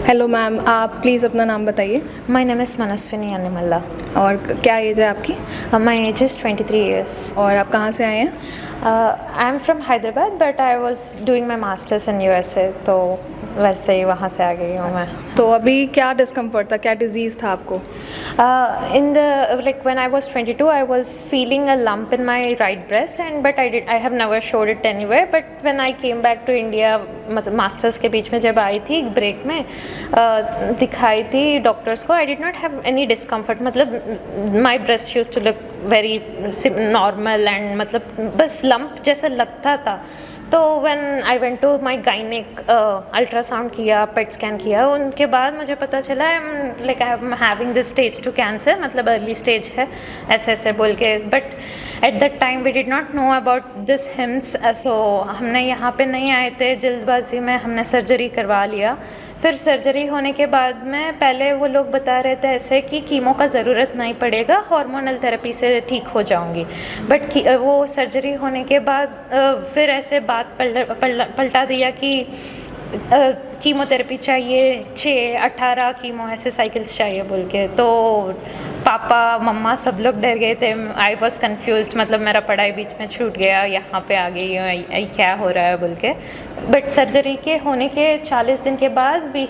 Hello ma'am, आप please अपना नाम बताइए My name is Manaswini Animalla. और क्या एज है आपकी My age is 23 years. और आप कहाँ से आए हैं? I'm from Hyderabad, but I was doing my masters in USA, तो वैसे ही वहाँ से आ गई हूँ मैं. तो अभी क्या डिस्कम्फर्ट था, क्या डिजीज़ था आपको? In the when I was 22, I was feeling a lump in my right breast, but I have never showed it anywhere. But when I came back to India, मतलब मास्टर्स के बीच में जब आई थी break में, दिखाई थी डॉक्टर्स को. I did not have any discomfort. मतलब my breast used to look very normal and मतलब बस lump जैसा लगता था. तो when I went to my gynaec, ultrasound किया, पेट स्कैन किया, उनके बाद मुझे पता चला I am having this stage 2 cancer, मतलब अर्ली स्टेज है ऐसे बोल के. But at that time we did not know about this HIMS, so हमने यहाँ पे नहीं आए थे, जल्दबाजी में हमने सर्जरी करवा लिया. फिर सर्जरी होने के बाद में पहले वो लोग बता रहे थे ऐसे कि कीमो का ज़रूरत नहीं पड़ेगा, हार्मोनल थेरेपी से ठीक हो जाऊंगी. बट वो सर्जरी होने के बाद फिर ऐसे बात पलटा दिया कि कीमोथेरेपी चाहिए, 6-18 कीमो ऐसे साइकिल्स चाहिए बोल के. तो पापा मम्मा सब लोग डर गए थे. आई वॉज कन्फ्यूज, मतलब मेरा पढ़ाई बीच में छूट गया, यहाँ पे आ गई हूँ, क्या हो रहा है बोल के. बट सर्जरी के होने के 40 दिन के बाद वी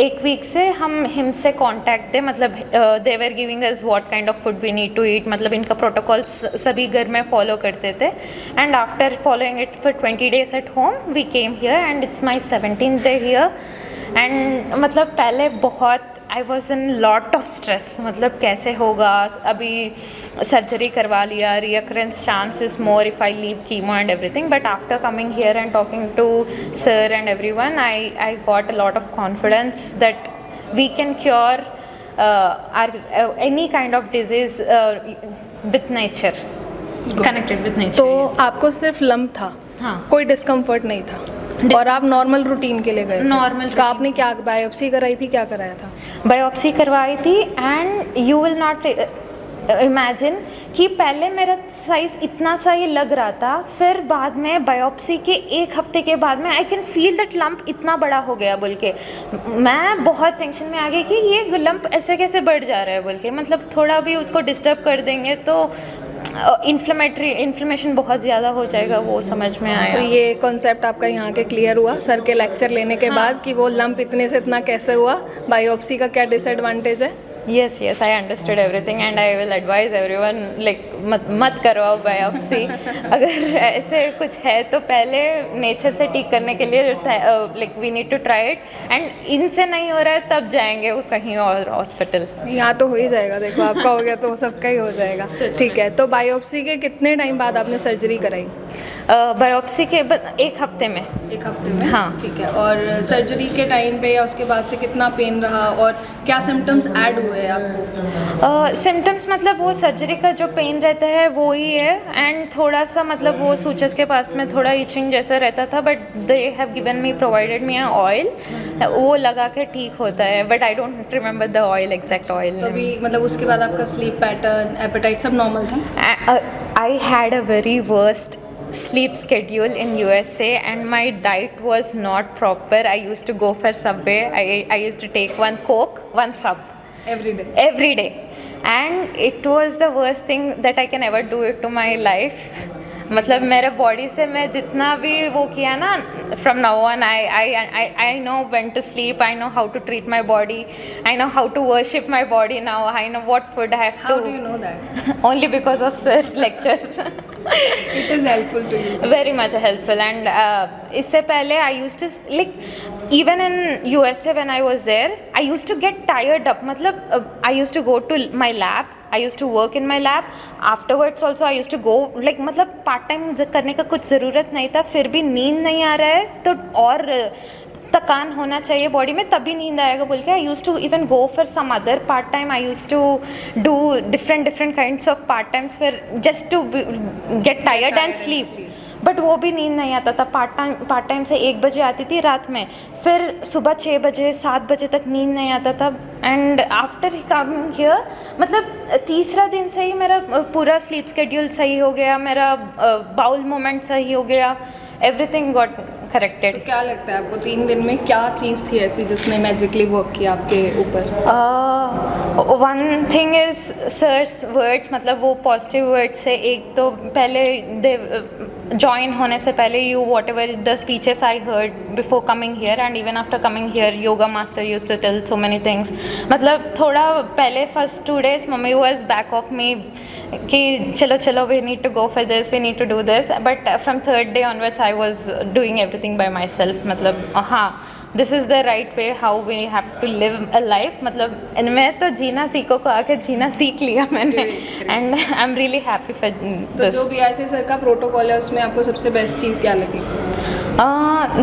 एक वीक से हम हिम से कांटेक्ट थे, मतलब they were giving us what kind of food we need to eat, मतलब इनका प्रोटोकॉल्स सभी घर में फॉलो करते थे. And after following it for 20 days at home we came here and it's my 17th day here. And मतलब पहले बहुत I was in lot of stress, मतलब कैसे होगा, अभी सर्जरी करवा लिया, recurrence chance is more if I leave chemo and everything. But after coming here and talking to sir and everyone, I got a lot of confidence that we can cure any kind of disease with nature, connected with nature. तो yes. आपको सिर्फ lump था, हाँ. कोई discomfort नहीं था और आप नॉर्मल रूटीन के लिए गए थे? नॉर्मल. तो आपने क्या बायोप्सी कराई थी, क्या कराया था? बायोप्सी करवाई थी and you will not imagine कि पहले मेरा साइज़ इतना सा ही लग रहा था, फिर बाद में बायोप्सी के 1 हफ्ते के बाद में I can feel that lump इतना बड़ा हो गया बोल के. मैं बहुत टेंशन में आ गई कि ये लंप ऐसे कैसे बढ़ जा रहा है बोल के. मतलब थोड़ा भी उसको डिस्टर्ब कर देंगे तो इन्फ्लेमेशन बहुत ज़्यादा हो जाएगा, वो समझ में आया. तो ये कॉन्सेप्ट आपका यहाँ के क्लियर हुआ सर के लेक्चर लेने के बाद कि वो लंप इतने से इतना कैसे हुआ, बायोप्सी का क्या डिसएडवांटेज है? yes I understood everything and I will advise everyone मत करवाओ बायोप्सी. अगर ऐसे कुछ है तो पहले नेचर से ठीक करने के लिए we need to try it, and इनसे नहीं हो रहा है तब जाएंगे वो कहीं और हॉस्पिटल. यहाँ तो हो ही जाएगा, देखो आपका हो गया तो सबका ही हो जाएगा. ठीक है, तो बायोप्सी के कितने टाइम बाद आपने सर्जरी कराई? बायोप्सी के 1 हफ्ते में. 1 हफ्ते में? हाँ. ठीक है. और सर्जरी के टाइम पे या उसके बाद से कितना पेन रहा और क्या सिम्टम्स ऐड हुए आपको? सिम्टम्स मतलब वो सर्जरी का जो पेन रहता है वो ही है, एंड थोड़ा सा मतलब वो सूचस के पास में थोड़ा इचिंग जैसा रहता था. But they have given me provided me oil, वो लगा के ठीक होता है. But I don't remember the oil, exact oil. तो अभी मतलब उसके बाद आपका स्लीप पैटर्न, एपेटाइट सब नॉर्मल था? I had a very worst sleep schedule in USA and my diet was not proper. I used to go for Subway. I used to take 1 Coke, 1 sub. Every day. And it was the worst thing that I can ever do it to my life. मतलब मेरे body से मैं जितना भी वो किया ना, from now on I know when to sleep, I know how to treat my body, I know how to worship my body now, I know what food I have to. How do you know that? Only because of sir's lectures. It is helpful to you. Very much helpful. And इससे पहले I used to even in USA when I was there, I used to get tired up. मतलब I used to go to my lab, I used to work in my lab. Afterwards also I used to go मतलब part time करने का कुछ ज़रूरत नहीं था, फिर भी नींद नहीं आ रहा है तो और थकान होना चाहिए बॉडी में तभी नींद आएगा बोल के. I use to even go for some other part time. I use to do different kinds of part times for just to get tired and sleep. But वो भी नींद नहीं आता था. पार्ट टाइम से 1 बजे आती थी रात में, फिर सुबह 6 बजे 7 बजे तक नींद नहीं आता था. एंड आफ्टर कमिंग हियर मतलब तीसरा दिन से ही मेरा पूरा स्लीप स्केड्यूल सही हो गया, मेरा बाउल मूवमेंट सही हो गया, एवरीथिंग गॉट करेक्टेड। तो क्या लगता है आपको 3 दिन में क्या चीज़ थी ऐसी जिसने मैजिकली वर्क किया आपके ऊपर? One thing is sir's words, मतलब वो पॉजिटिव वर्ड्स से, एक तो पहले दे ज्वाइन होने से पहले you whatever the speeches I heard before coming here and even after coming here, yoga master use to tell so many things. मतलब थोड़ा पहले first 2 days mummy was back of me कि चलो चलो we need to go for this, we need to do this, but from 3rd day onwards I was doing everything by myself. मतलब हाँ, this is the right way how we have to live a life. मतलब इनमें तो जीना सीखो को आके जीना सीख लिया मैंने, and I am really happy for तो दिस। जो BRC सर का प्रोटोकॉल है उसमें आपको सबसे बेस्ट चीज़ क्या लगी?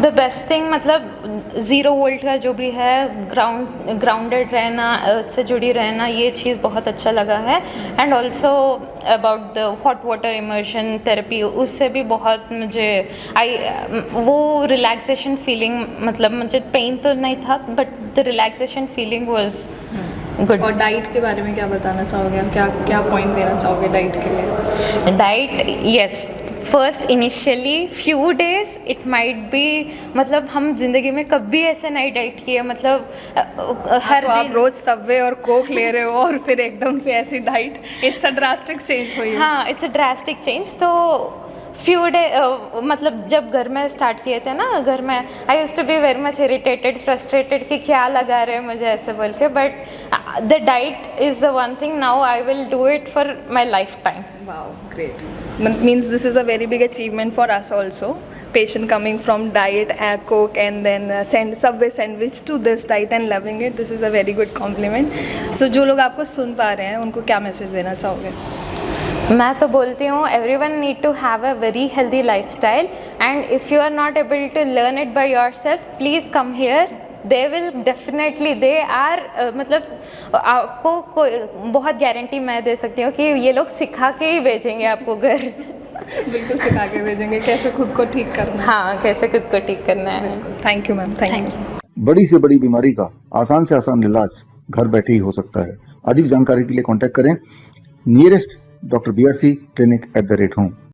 द बेस्ट थिंग, मतलब 0 वोल्ट का जो भी है, ग्राउंडेड रहना, अर्थ से जुड़ी रहना, ये चीज़ बहुत अच्छा लगा है। And also about the hot water immersion therapy, उससे भी बहुत मुझे वो रिलैक्सेशन फीलिंग, मतलब मुझे पेन तो नहीं था but the relaxation feeling was good. और डाइट के बारे में क्या बताना चाहोगे आप? क्या क्या पॉइंट देना चाहोगे डाइट के लिए? Diet, yes, first initially few days it might be, मतलब हम जिंदगी में कभी ऐसे नहीं डाइट किए, मतलब हर तो आप दिन। रोज सबवे और कोक ले रहे हो और फिर एकदम से ऐसी diet, it's a drastic change for you. हाँ, इट्स अ ड्रास्टिक चेंज। तो फ्यू डे मतलब जब घर में स्टार्ट किए थे ना, घर में I used to be very much irritated, frustrated कि क्या लगा रहे हैं मुझे ऐसे बोल के, but the diet is the one thing, now I will do it for my lifetime. Wow, great. Means this is a very big achievement for us also. Patient coming from diet, Coke, and then Subway sandwich to this diet and loving it. This is a very good compliment. So जो लोग आपको सुन पा रहे हैं उनको क्या message देना चाहोगे? मैं तो बोलती हूँ everyone need to have a very healthy lifestyle, and if you are not able to learn it by yourself, please come here. They will definitely, they are, मतलब आपको कोई बहुत गारंटी मैं दे सकती हूँ कि ये लोग सिखा के ही भेजेंगे आपको घर। बिल्कुल सिखा के भेजेंगे कैसे खुद को ठीक करना है। हाँ, कैसे खुद को ठीक करना है। Thank you ma'am, thank you. बड़ी से बड़ी बीमारी का आसान से आसान इलाज घर बैठे ही हो सकता है। अधिक जानकारी के लिए कांटेक्ट करें nearest doctor BRC clinic @home।